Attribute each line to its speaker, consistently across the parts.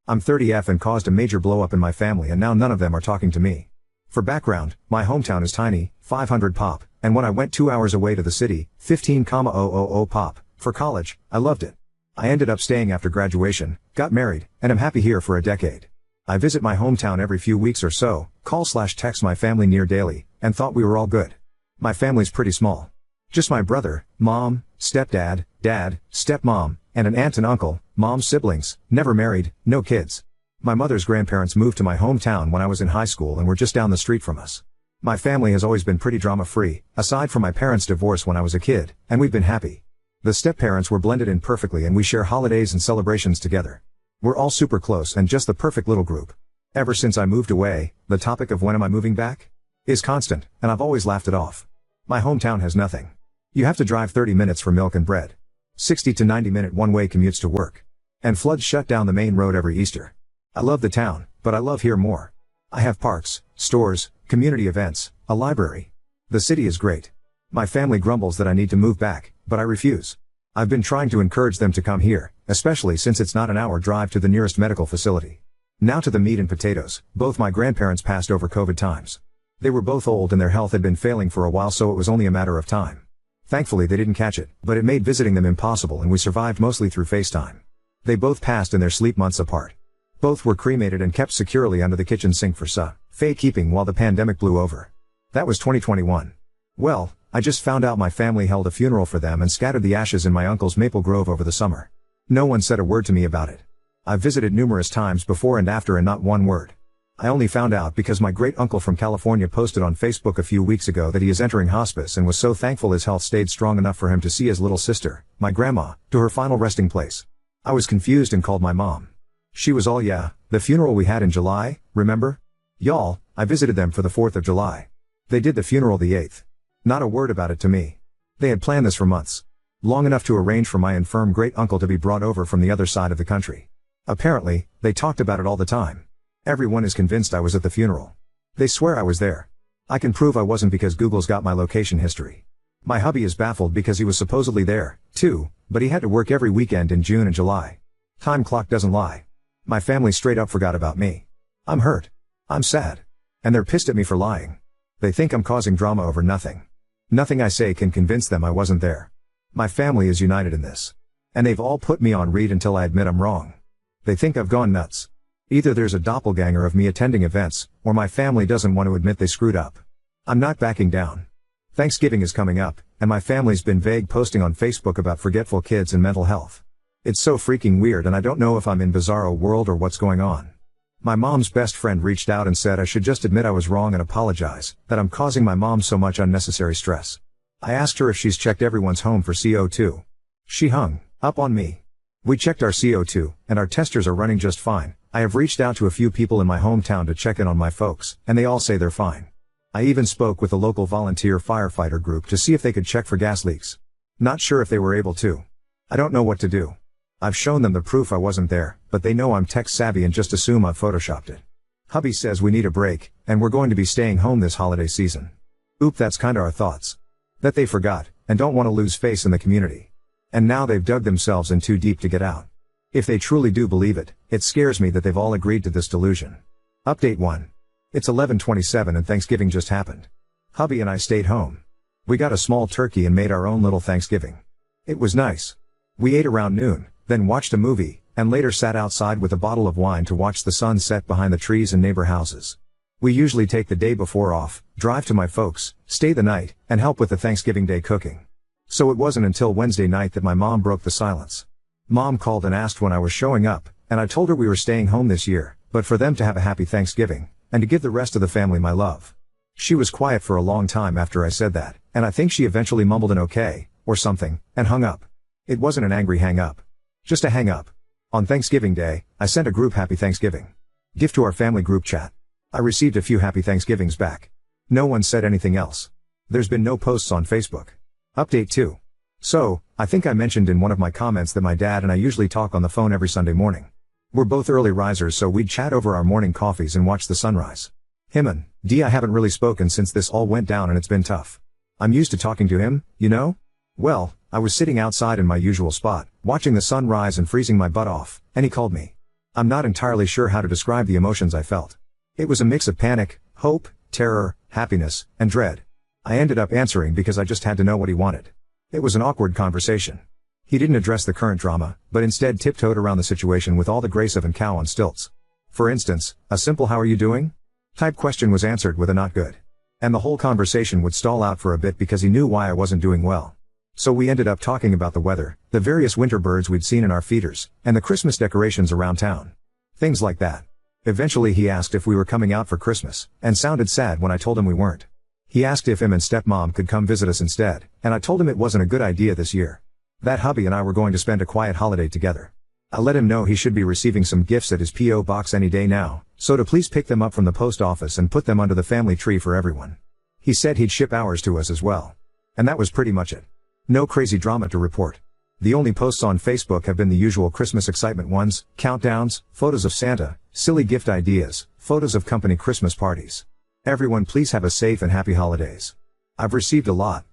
Speaker 1: I'm 30F and caused a major blow up in my family and now none of them are talking to me. For background, my hometown is tiny, 500 pop, and when I went 2 hours away to the city, 15,000 pop, for college, I loved it. I ended up staying after graduation, got married, and am happy here for a decade. I visit my hometown every few weeks or so, call/text my family near daily, and thought we were all good. My family's pretty small. Just my brother, mom, stepdad, dad, stepmom, and an aunt and uncle, mom's siblings, never married, no kids. My mother's grandparents moved to my hometown when I was in high school and were just down the street from us. My family has always been pretty drama-free, aside from my parents' divorce when I was a kid, and we've been happy. The step-parents were blended in perfectly and we share holidays and celebrations together. We're all super close and just the perfect little group. Ever since I moved away, the topic of when am I moving back is constant, and I've always laughed it off. My hometown has nothing. You have to drive 30 minutes for milk and bread. 60 to 90-minute one-way commutes to work. And floods shut down the main road every Easter. I love the town, but I love here more. I have parks, stores, community events, a library. The city is great. My family grumbles that I need to move back, but I refuse. I've been trying to encourage them to come here, especially since it's not an hour drive to the nearest medical facility. Now to the meat and potatoes. Both my grandparents passed over COVID times. They were both old and their health had been failing for a while, so it was only a matter of time. Thankfully they didn't catch it, but it made visiting them impossible and we survived mostly through FaceTime. They both passed in their sleep months apart. Both were cremated and kept securely under the kitchen sink for safekeeping while the pandemic blew over. That was 2021. Well, I just found out my family held a funeral for them and scattered the ashes in my uncle's maple grove over the summer. No one said a word to me about it. I've visited numerous times before and after and not one word. I only found out because my great uncle from California posted on Facebook a few weeks ago that he is entering hospice and was so thankful his health stayed strong enough for him to see his little sister, my grandma, to her final resting place. I was confused and called my mom. She was all yeah, the funeral we had in July, remember? Y'all, I visited them for the 4th of July. They did the funeral the 8th. Not a word about it to me. They had planned this for months. Long enough to arrange for my infirm great uncle to be brought over from the other side of the country. Apparently, they talked about it all the time. Everyone is convinced I was at the funeral. They swear I was there. I can prove I wasn't because Google's got my location history. My hubby is baffled because he was supposedly there, too, but he had to work every weekend in June and July. Time clock doesn't lie. My family straight up forgot about me. I'm hurt. I'm sad. And they're pissed at me for lying. They think I'm causing drama over nothing. Nothing I say can convince them I wasn't there. My family is united in this. And they've all put me on read until I admit I'm wrong. They think I've gone nuts. Either there's a doppelganger of me attending events, or my family doesn't want to admit they screwed up. I'm not backing down. Thanksgiving is coming up, and my family's been vague posting on Facebook about forgetful kids and mental health. It's so freaking weird and I don't know if I'm in bizarro world or what's going on. My mom's best friend reached out and said I should just admit I was wrong and apologize, that I'm causing my mom so much unnecessary stress. I asked her if she's checked everyone's home for CO2. She hung up on me. We checked our CO2, and our testers are running just fine. I have reached out to a few people in my hometown to check in on my folks, and they all say they're fine. I even spoke with a local volunteer firefighter group to see if they could check for gas leaks. Not sure if they were able to. I don't know what to do. I've shown them the proof I wasn't there, but they know I'm tech savvy and just assume I've photoshopped it. Hubby says we need a break, and we're going to be staying home this holiday season. Oop, that's kinda our thoughts. That they forgot, and don't want to lose face in the community. And now they've dug themselves in too deep to get out. If they truly do believe it, it scares me that they've all agreed to this delusion. Update 1. It's 11:27 and Thanksgiving just happened. Hubby and I stayed home. We got a small turkey and made our own little Thanksgiving. It was nice. We ate around noon, then watched a movie, and later sat outside with a bottle of wine to watch the sun set behind the trees and neighbor houses. We usually take the day before off, drive to my folks, stay the night, and help with the Thanksgiving Day cooking. So it wasn't until Wednesday night that my mom broke the silence. Mom called and asked when I was showing up, and I told her we were staying home this year, but for them to have a happy Thanksgiving, and to give the rest of the family my love. She was quiet for a long time after I said that, and I think she eventually mumbled an okay, or something, and hung up. It wasn't an angry hang up. Just a hang up. On Thanksgiving Day, I sent a group Happy Thanksgiving gift to our family group chat. I received a few Happy Thanksgivings back. No one said anything else. There's been no posts on Facebook. Update 2. So, I think I mentioned in one of my comments that my dad and I usually talk on the phone every Sunday morning. We're both early risers, so we'd chat over our morning coffees and watch the sunrise. Him and I haven't really spoken since this all went down and it's been tough. I'm used to talking to him, you know? Well, I was sitting outside in my usual spot, watching the sun rise and freezing my butt off, and he called me. I'm not entirely sure how to describe the emotions I felt. It was a mix of panic, hope, terror, happiness, and dread. I ended up answering because I just had to know what he wanted. It was an awkward conversation. He didn't address the current drama, but instead tiptoed around the situation with all the grace of an cow on stilts. For instance, a simple "how are you doing?" type question was answered with a "not good." And the whole conversation would stall out for a bit because he knew why I wasn't doing well. So we ended up talking about the weather, the various winter birds we'd seen in our feeders, and the Christmas decorations around town. Things like that. Eventually he asked if we were coming out for Christmas, and sounded sad when I told him we weren't. He asked if him and stepmom could come visit us instead, and I told him it wasn't a good idea this year. That hubby and I were going to spend a quiet holiday together. I let him know he should be receiving some gifts at his P.O. box any day now, so to please pick them up from the post office and put them under the family tree for everyone. He said he'd ship ours to us as well. And that was pretty much it. No crazy drama to report. The only posts on Facebook have been the usual Christmas excitement ones, countdowns, photos of Santa, silly gift ideas, photos of company Christmas parties. Everyone please have a safe and happy holidays. I've received a lot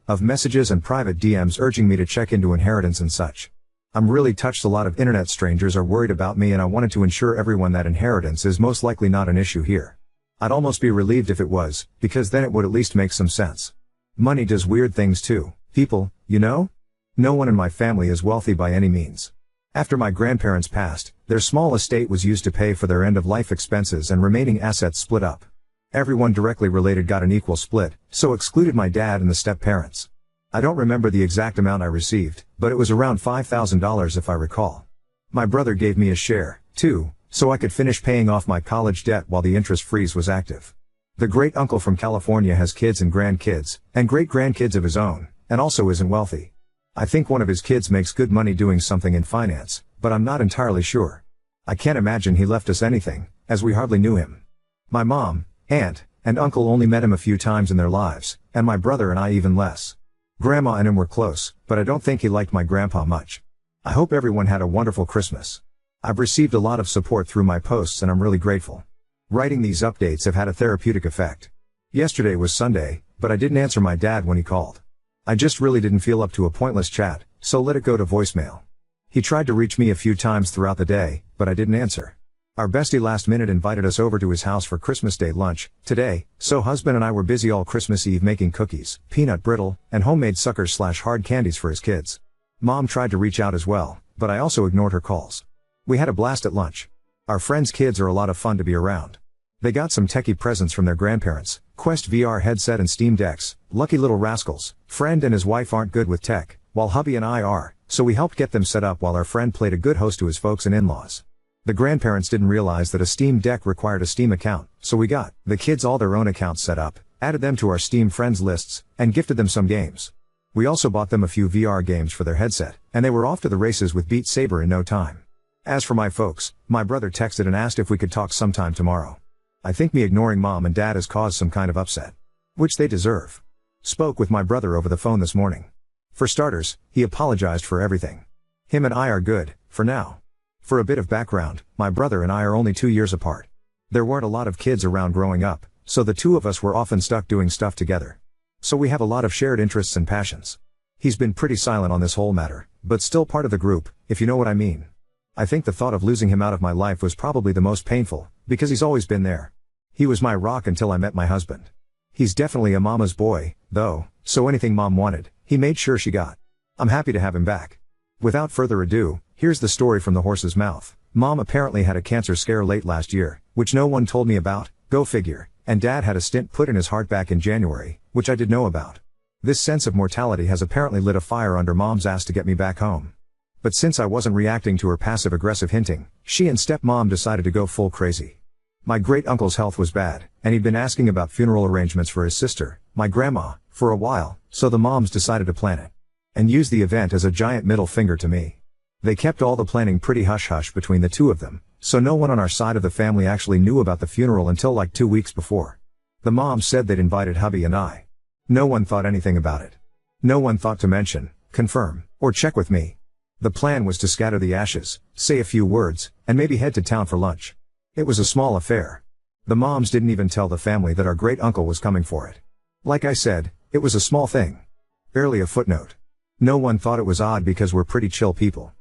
Speaker 1: of messages and private DMs urging me to check into inheritance and such. I'm really touched. A lot of internet strangers are worried about me and I wanted to ensure everyone that inheritance is most likely not an issue here. I'd almost be relieved if it was, because then it would at least make some sense. Money does weird things too, people, you know? No one in my family is wealthy by any means. After my grandparents passed, their small estate was used to pay for their end-of-life expenses and remaining assets split up. Everyone directly related got an equal split, so excluded my dad and the step-parents. I don't remember the exact amount I received, but it was around $5,000 if I recall. My brother gave me a share, too, so I could finish paying off my college debt while the interest freeze was active. The great-uncle from California has kids and grandkids, and great-grandkids of his own, and also isn't wealthy. I think one of his kids makes good money doing something in finance, but I'm not entirely sure. I can't imagine he left us anything, as we hardly knew him. My mom, aunt, and uncle only met him a few times in their lives, and my brother and I even less. Grandma and him were close, but I don't think he liked my grandpa much. I hope everyone had a wonderful Christmas. I've received a lot of support through my posts and I'm really grateful. Writing these updates have had a therapeutic effect. Yesterday was Sunday, but I didn't answer my dad when he called. I just really didn't feel up to a pointless chat, so let it go to voicemail. He tried to reach me a few times throughout the day, but I didn't answer. Our bestie last minute invited us over to his house for Christmas Day lunch today, so husband and I were busy all Christmas Eve making cookies, peanut brittle, and homemade suckers/hard candies for his kids. Mom tried to reach out as well, but I also ignored her calls. We had a blast at lunch. Our friends' kids are a lot of fun to be around. They got some techie presents from their grandparents, Quest VR headset and Steam Decks. Lucky little rascals. Friend and his wife aren't good with tech, while hubby and I are, so we helped get them set up while our friend played a good host to his folks and in-laws. The grandparents didn't realize that a Steam Deck required a Steam account, so we got the kids all their own accounts set up, added them to our Steam friends lists, and gifted them some games. We also bought them a few VR games for their headset, and they were off to the races with Beat Saber in no time. As for my folks, my brother texted and asked if we could talk sometime tomorrow. I think me ignoring mom and dad has caused some kind of upset. Which they deserve. Spoke with my brother over the phone this morning. For starters, he apologized for everything. Him and I are good, for now. For a bit of background, my brother and I are only 2 years apart. There weren't a lot of kids around growing up, so the two of us were often stuck doing stuff together. So we have a lot of shared interests and passions. He's been pretty silent on this whole matter, but still part of the group, if you know what I mean. I think the thought of losing him out of my life was probably the most painful, because he's always been there. He was my rock until I met my husband. He's definitely a mama's boy, though, so anything mom wanted, he made sure she got. I'm happy to have him back. Without further ado, here's the story from the horse's mouth. Mom apparently had a cancer scare late last year, which no one told me about, go figure, and dad had a stent put in his heart back in January, which I did know about. This sense of mortality has apparently lit a fire under mom's ass to get me back home. But since I wasn't reacting to her passive-aggressive hinting, she and stepmom decided to go full crazy. My great-uncle's health was bad, and he'd been asking about funeral arrangements for his sister, my grandma, for a while, so the moms decided to plan it. And use the event as a giant middle finger to me. They kept all the planning pretty hush-hush between the two of them, so no one on our side of the family actually knew about the funeral until like 2 weeks before. The moms said they'd invited hubby and I. No one thought anything about it. No one thought to mention, confirm, or check with me. The plan was to scatter the ashes, say a few words, and maybe head to town for lunch. It was a small affair. The moms didn't even tell the family that our great-uncle was coming for it. Like I said, it was a small thing. Barely a footnote. No one thought it was odd because we're pretty chill people.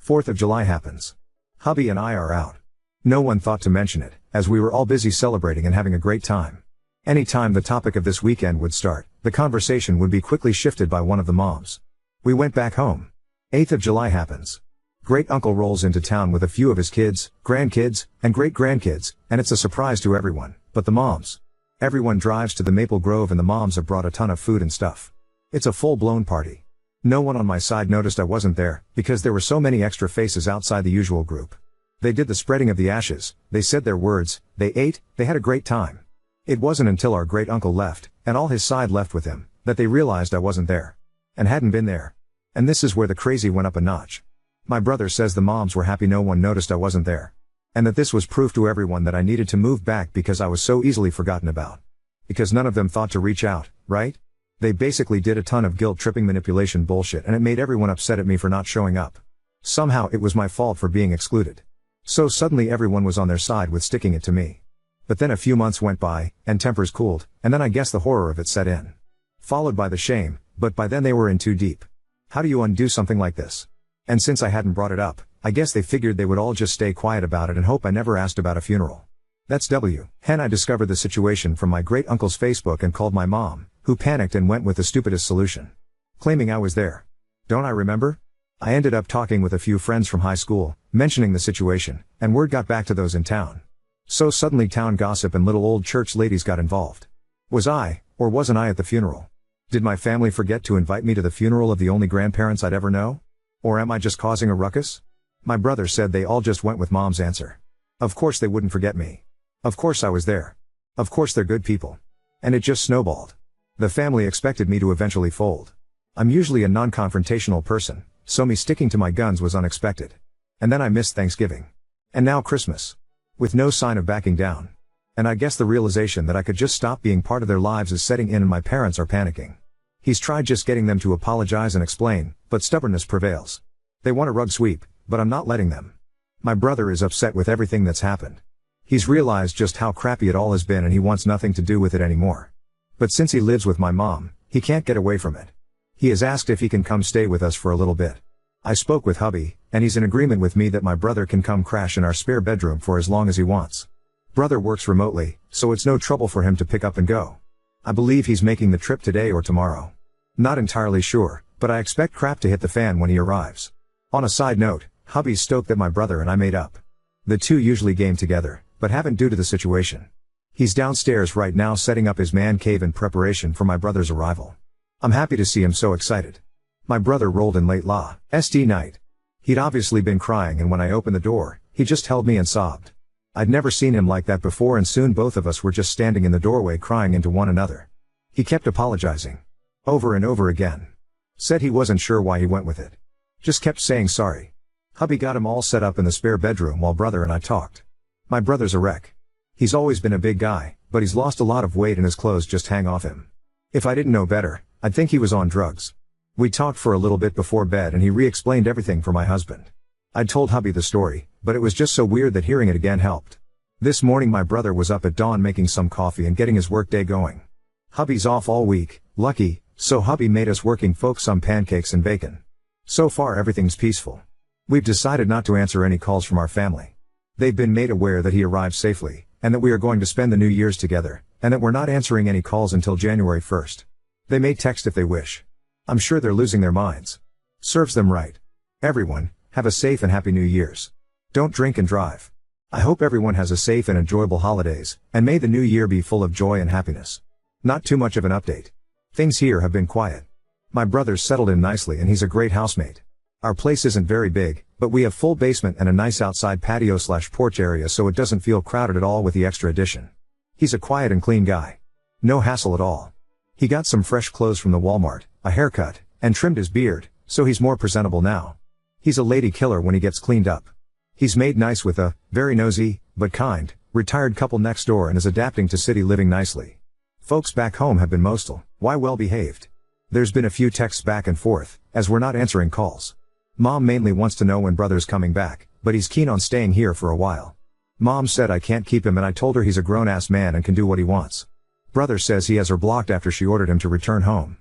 Speaker 1: 4th of July happens. Hubby and I are out. No one thought to mention it, as we were all busy celebrating and having a great time. Any time the topic of this weekend would start, the conversation would be quickly shifted by one of the moms. We went back home. 8th of July happens. Great uncle rolls into town with a few of his kids, grandkids, and great-grandkids, and it's a surprise to everyone, but the moms. Everyone drives to the Maple Grove and the moms have brought a ton of food and stuff. It's a full-blown party. No one on my side noticed I wasn't there, because there were so many extra faces outside the usual group. They did the spreading of the ashes, they said their words, they ate, they had a great time. It wasn't until our great uncle left, and all his side left with him, that they realized I wasn't there. And hadn't been there. And this is where the crazy went up a notch. My brother says the moms were happy no one noticed I wasn't there. And that this was proof to everyone that I needed to move back because I was so easily forgotten about. Because none of them thought to reach out, right? They basically did a ton of guilt-tripping manipulation bullshit and it made everyone upset at me for not showing up. Somehow it was my fault for being excluded. So suddenly everyone was on their side with sticking it to me. But then a few months went by, and tempers cooled, and then I guess the horror of it set in. Followed by the shame, but by then they were in too deep. How do you undo something like this? And since I hadn't brought it up, I guess they figured they would all just stay quiet about it and hope I never asked about a funeral. That's Hen I discovered the situation from my great uncle's Facebook and called my mom, who panicked and went with the stupidest solution. Claiming I was there. Don't I remember? I ended up talking with a few friends from high school, mentioning the situation, and word got back to those in town. So suddenly town gossip and little old church ladies got involved. Was I, or wasn't I at the funeral? Did my family forget to invite me to the funeral of the only grandparents I'd ever know? Or am I just causing a ruckus? My brother said they all just went with mom's answer. Of course they wouldn't forget me. Of course I was there. Of course they're good people. And it just snowballed. The family expected me to eventually fold. I'm usually a non-confrontational person, so me sticking to my guns was unexpected. And then I missed Thanksgiving. And now Christmas. With no sign of backing down. And I guess the realization that I could just stop being part of their lives is setting in and my parents are panicking. He's tried just getting them to apologize and explain, but stubbornness prevails. They want a rug sweep, but I'm not letting them. My brother is upset with everything that's happened. He's realized just how crappy it all has been and he wants nothing to do with it anymore. But since he lives with my mom, he can't get away from it. He has asked if he can come stay with us for a little bit. I spoke with hubby, and he's in agreement with me that my brother can come crash in our spare bedroom for as long as he wants. Brother works remotely, so it's no trouble for him to pick up and go. I believe he's making the trip today or tomorrow. Not entirely sure, but I expect crap to hit the fan when he arrives. On a side note, hubby's stoked that my brother and I made up. The two usually game together, but haven't due to the situation. He's downstairs right now setting up his man cave in preparation for my brother's arrival. I'm happy to see him so excited. My brother rolled in late last night. He'd obviously been crying and when I opened the door, he just held me and sobbed. I'd never seen him like that before and soon both of us were just standing in the doorway crying into one another. He kept apologizing. Over and over again. Said he wasn't sure why he went with it. Just kept saying sorry. Hubby got him all set up in the spare bedroom while brother and I talked. My brother's a wreck. He's always been a big guy, but he's lost a lot of weight and his clothes just hang off him. If I didn't know better, I'd think he was on drugs. We talked for a little bit before bed and he re-explained everything for my husband. I'd told hubby the story, but it was just so weird that hearing it again helped. This morning my brother was up at dawn making some coffee and getting his work day going. Hubby's off all week, lucky, so hubby made us working folks some pancakes and bacon. So far everything's peaceful. We've decided not to answer any calls from our family. They've been made aware that he arrived safely, and that we are going to spend the New Year's together, and that we're not answering any calls until January 1st. They may text if they wish. I'm sure they're losing their minds. Serves them right. Everyone, have a safe and happy New Year's. Don't drink and drive. I hope everyone has a safe and enjoyable holidays, and may the new year be full of joy and happiness. Not too much of an update. Things here have been quiet. My brother's settled in nicely and he's a great housemate. Our place isn't very big, but we have full basement and a nice outside patio/porch area so it doesn't feel crowded at all with the extra addition. He's a quiet and clean guy. No hassle at all. He got some fresh clothes from the Walmart, a haircut, and trimmed his beard, so he's more presentable now. He's a lady killer when he gets cleaned up. He's made nice with a, very nosy, but kind, retired couple next door and is adapting to city living nicely. Folks back home have been well behaved. There's been a few texts back and forth, as we're not answering calls. Mom mainly wants to know when brother's coming back, but he's keen on staying here for a while. Mom said I can't keep him and I told her he's a grown-ass man and can do what he wants. Brother says he has her blocked after she ordered him to return home.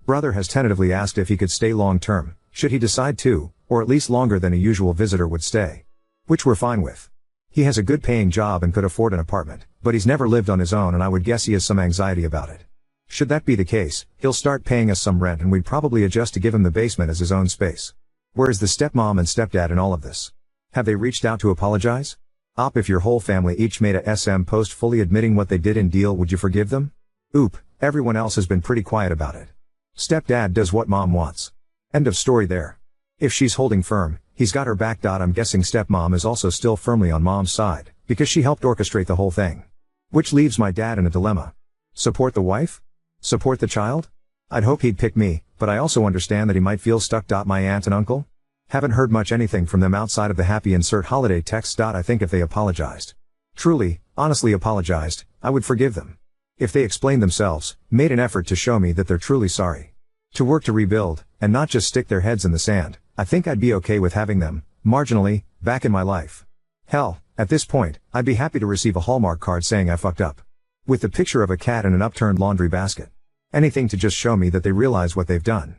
Speaker 1: Brother has tentatively asked if he could stay long-term, should he decide to, or at least longer than a usual visitor would stay. Which we're fine with. He has a good paying job and could afford an apartment, but he's never lived on his own and I would guess he has some anxiety about it. Should that be the case, he'll start paying us some rent and we'd probably adjust to give him the basement as his own space. Where is the stepmom and stepdad in all of this? Have they reached out to apologize? If your whole family each made a SM post fully admitting what they did in deal, would you forgive them? Everyone else has been pretty quiet about it. Stepdad does what mom wants. End of story there. If she's holding firm, he's got her back. I'm guessing stepmom is also still firmly on mom's side, because she helped orchestrate the whole thing. Which leaves my dad in a dilemma. Support the wife? Support the child? I'd hope he'd pick me, but I also understand that he might feel stuck. My aunt and uncle? Haven't heard much anything from them outside of the happy insert holiday text. I think if they apologized, truly, honestly apologized, I would forgive them. If they explained themselves, made an effort to show me that they're truly sorry, to work to rebuild, and not just stick their heads in the sand, I think I'd be okay with having them, marginally, back in my life. Hell, at this point, I'd be happy to receive a Hallmark card saying I fucked up. With the picture of a cat in an upturned laundry basket. Anything to just show me that they realize what they've done.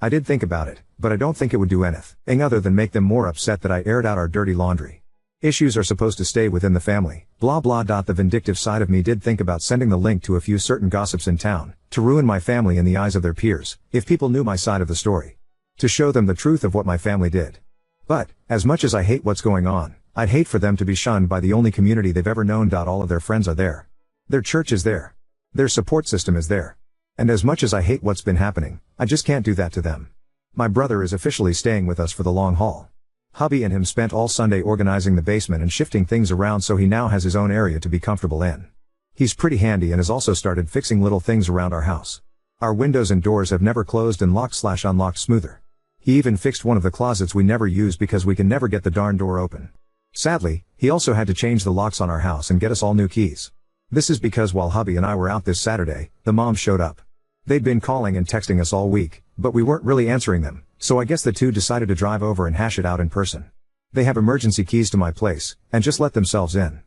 Speaker 1: I did think about it, but I don't think it would do anything other than make them more upset that I aired out our dirty laundry. Issues are supposed to stay within the family, blah blah. The vindictive side of me did think about sending the link to a few certain gossips in town, to ruin my family in the eyes of their peers, if people knew my side of the story. To show them the truth of what my family did. But, as much as I hate what's going on, I'd hate for them to be shunned by the only community they've ever known. All of their friends are there. Their church is there. Their support system is there. And as much as I hate what's been happening, I just can't do that to them. My brother is officially staying with us for the long haul. Hubby and him spent all Sunday organizing the basement and shifting things around so he now has his own area to be comfortable in. He's pretty handy and has also started fixing little things around our house. Our windows and doors have never closed and locked/unlocked smoother. He even fixed one of the closets we never use because we can never get the darn door open. Sadly, he also had to change the locks on our house and get us all new keys. This is because while hubby and I were out this Saturday, the moms showed up. They'd been calling and texting us all week, but we weren't really answering them, so I guess the two decided to drive over and hash it out in person. They have emergency keys to my place, and just let themselves in.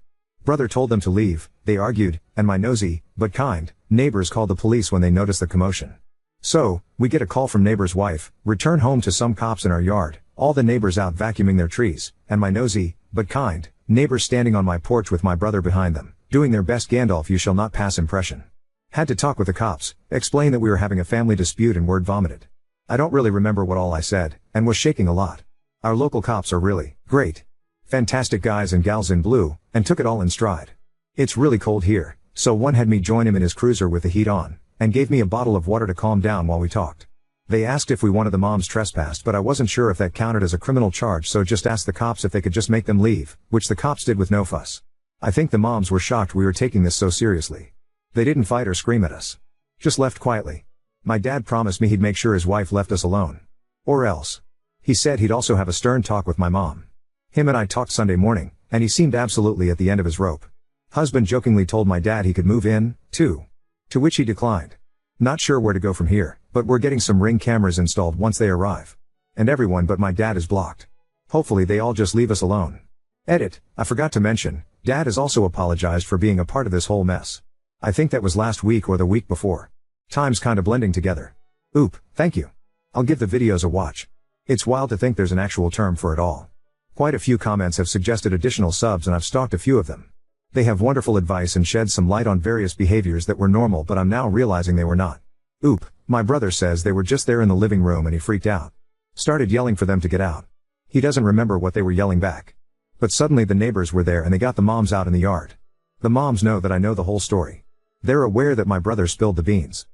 Speaker 1: Brother told them to leave, they argued, and my nosy, but kind, neighbors called the police when they noticed the commotion. So, we get a call from neighbor's wife, return home to some cops in our yard, all the neighbors out vacuuming their trees, and my nosy, but kind, neighbors standing on my porch with my brother behind them, doing their best Gandalf you shall not pass impression. Had to talk with the cops, explain that we were having a family dispute and word vomited. I don't really remember what all I said, and was shaking a lot. Our local cops are really great. Fantastic guys and gals in blue, and took it all in stride. It's really cold here, so one had me join him in his cruiser with the heat on, and gave me a bottle of water to calm down while we talked. They asked if we wanted the moms trespassed, but I wasn't sure if that counted as a criminal charge, so just asked the cops if they could just make them leave, which the cops did with no fuss. I think the moms were shocked we were taking this so seriously. They didn't fight or scream at us. Just left quietly. My dad promised me he'd make sure his wife left us alone. Or else. He said he'd also have a stern talk with my mom. Him and I talked Sunday morning, and he seemed absolutely at the end of his rope. Husband jokingly told my dad he could move in, too. To which he declined. Not sure where to go from here, but we're getting some Ring cameras installed once they arrive. And everyone but my dad is blocked. Hopefully they all just leave us alone. Edit, I forgot to mention, Dad has also apologized for being a part of this whole mess. I think that was last week or the week before. Time's kinda blending together. Thank you. I'll give the videos a watch. It's wild to think there's an actual term for it all. Quite a few comments have suggested additional subs and I've stalked a few of them. They have wonderful advice and shed some light on various behaviors that were normal, but I'm now realizing they were not. My brother says they were just there in the living room and he freaked out. Started yelling for them to get out. He doesn't remember what they were yelling back. But suddenly the neighbors were there and they got the moms out in the yard. The moms know that I know the whole story. They're aware that my brother spilled the beans.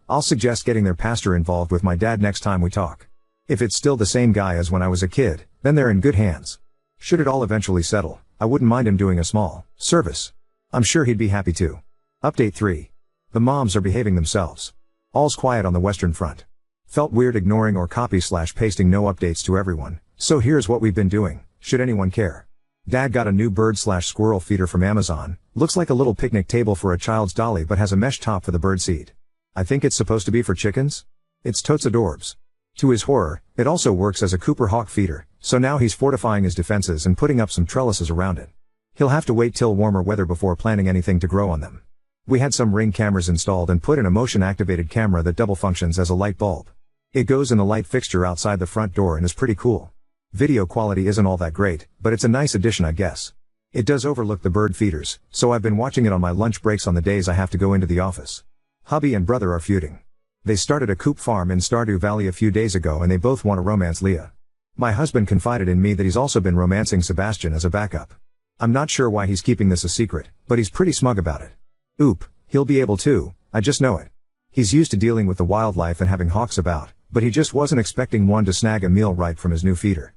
Speaker 1: I'll suggest getting their pastor involved with my dad next time we talk. If it's still the same guy as when I was a kid, then they're in good hands. Should it all eventually settle, I wouldn't mind him doing a small service. I'm sure he'd be happy to. Update 3. The moms are behaving themselves. All's quiet on the Western Front. Felt weird ignoring or copy/pasting no updates to everyone, so here's what we've been doing, should anyone care. Dad got a new bird/squirrel feeder from Amazon, looks like a little picnic table for a child's dolly but has a mesh top for the bird seed. I think it's supposed to be for chickens? It's totes adorbs. To his horror, it also works as a Cooper Hawk feeder, so now he's fortifying his defenses and putting up some trellises around it. He'll have to wait till warmer weather before planting anything to grow on them. We had some Ring cameras installed and put in a motion-activated camera that double functions as a light bulb. It goes in the light fixture outside the front door and is pretty cool. Video quality isn't all that great, but it's a nice addition I guess. It does overlook the bird feeders, so I've been watching it on my lunch breaks on the days I have to go into the office. Hubby and brother are feuding. They started a coop farm in Stardew Valley a few days ago and they both want to romance Leah. My husband confided in me that he's also been romancing Sebastian as a backup. I'm not sure why he's keeping this a secret, but he's pretty smug about it. Oop, he'll be able to, I just know it. He's used to dealing with the wildlife and having hawks about, but he just wasn't expecting one to snag a meal right from his new feeder.